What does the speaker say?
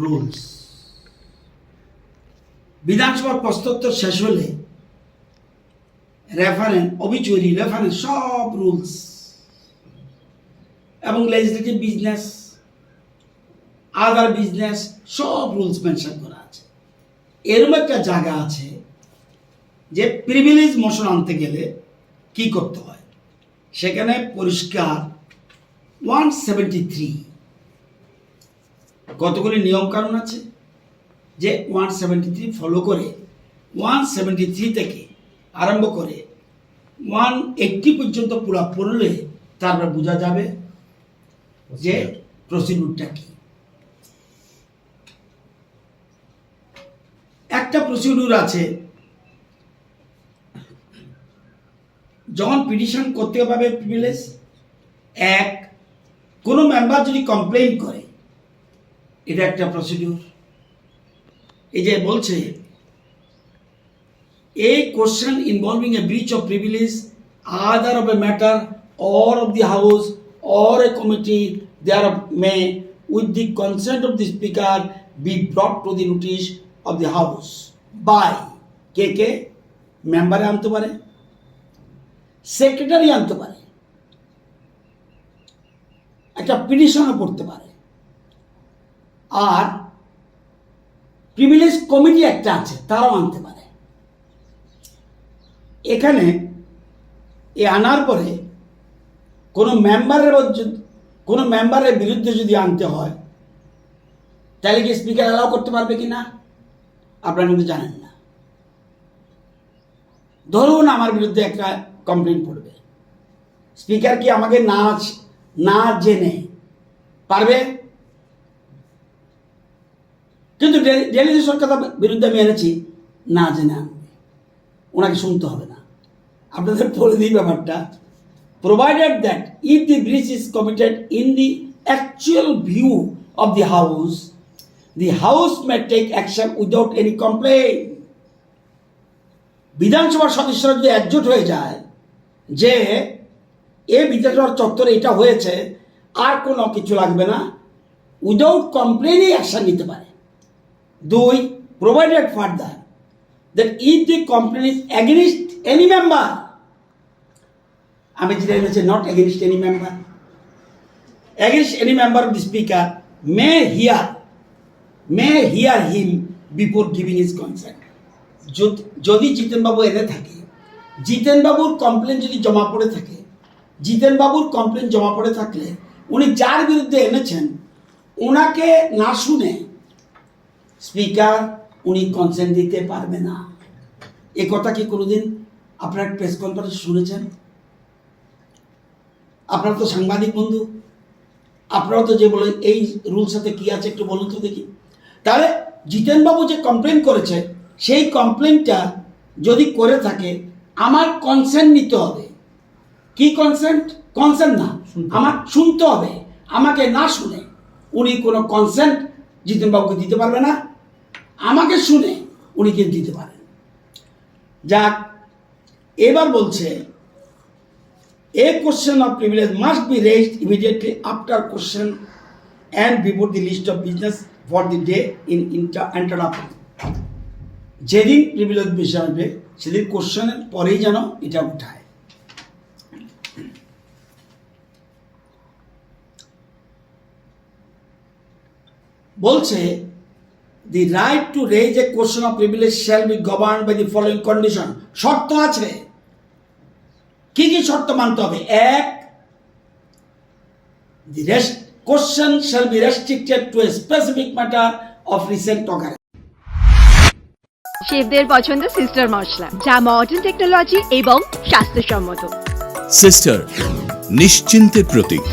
Rules. বিধানসভার প্রশ্নোত্তর শেষ হলে রেফারেন্স, অবিচুয়ারি, রেফারেন্স সব রুলস এবং লেজিসলেটিভ বিজনেস, আদার বিজনেস সব রুলস মেনশন করা আছে। এরকম একটা জায়গা আছে যে প্রিভিলেজ মোশন আনতে গেলে কি করতে হয়, সেখানে পরিষ্কার 173 কতগুলি নিয়ম কানুন আছে যে 173 ফলো করে 173 থেকে আরম্ভ করে 180 পর্যন্ত পুরো পড়লে তারপর বোঝা যাবে যে প্রসিডিউরটা কি। একটা প্রসিডিউর আছে, যখন পিটিশন করতে পারবে প্রিভিলেজ, এক, কোনো মেম্বার যদি কমপ্লেইন করে, এটা একটা প্রসিডিউর। এই যে বলছে a question involving a breach of privilege either of a matter or of the house or a committee thereof may with the consent of the speaker be brought to the notice of the house by কে মেম্বারে আনতে পারে, secretary আনতে পারে, একটা পিটিশনও করতে পারে, আর privilege committee একটা আছে তারাও আনতে পারে। এখানে এ আনার পরে কোনো মেম্বারের বিরুদ্ধে যদি আনতে হয়, তাহলে কি স্পিকার অ্যালাউ করতে পারবে কি না আপনারা কিন্তু জানেন না। ধরুন আমার বিরুদ্ধে একটা কমপ্লেন পড়বে, স্পিকার কি আমাকে না জেনে পারবে? কিন্তু ডেলি সরকার বিরুদ্ধে আমি এনেছি, না জেনে আনবে, ওনাকে শুনতে হবে না। আপনাদের বলে দিই ব্যাপারটা, provided that if the breach is committed in the actual view of the house may take action without any complaint. বিধানসভার সদস্যরা যদি একজোট হয়ে যায় যে এই বিধানসভার চত্বরে এটা হয়েছে, আর কোনো কিছু লাগবে না, উইদাউট কমপ্লেইনই অ্যাকশন নিতে পারে। দুই, provided further that if the complaint is against any member, আমি যেটা এনেছি not against any member, against any member of the speaker may hear him before giving his consent. যদি জিতেনবাবু এনে থাকে, জিতেনবাবুর কমপ্লেন যদি জমা পড়ে থাকে, জিতেনবাবুর কমপ্লেন জমা পড়ে থাকলে উনি যার বিরুদ্ধে এনেছেন ওনাকে না শুনে স্পিকার উনি কনসেন্ট দিতে পারবে না। এ কথা কি কোনোদিন আপনার প্রেস কনফারেন্স শুনেছেন? আপনারা তো সাংবাদিক বন্ধু, আপনারাও তো যে বলে এই রুলস সাথে কি আছে একটু বলুন তো দেখি। তাহলে জিতেনবাবু যে কমপ্লেন করেছে, সেই কমপ্লেনটা যদি করে থাকে আমার কনসেন্ট নিতে হবে। কি কনসেন্ট? কনসেন্ট না, আমার শুনতে হবে। আমাকে না শুনে উনি কোনো কনসেন্ট জিতেনবাবুকে দিতে পারবে না, আমাকে শুনে উনি কিন্তু দিতে পারেন। যাক, এবার বলছে a question of privilege must be raised immediately after question and before the list of business for the day in entered upon. যেদিন প্রিভিলেজ বিষয় হবে সেদিন কোশ্চেনের পরেই যেন এটা উঠায়। বলছে the right to raise a question of privilege shall be governed by the following condition. শর্ত আছে। কি কি শর্ত মানতে হবে? এক, the question shall be restricted to a specific matter of recent occurrence. শেফদের পছন্দ সিস্টার মশলা, যা মডার্ন টেকনোলজি এবং স্বাস্থ্যসম্মত। সিস্টার, নিশ্চিন্তের প্রতীক।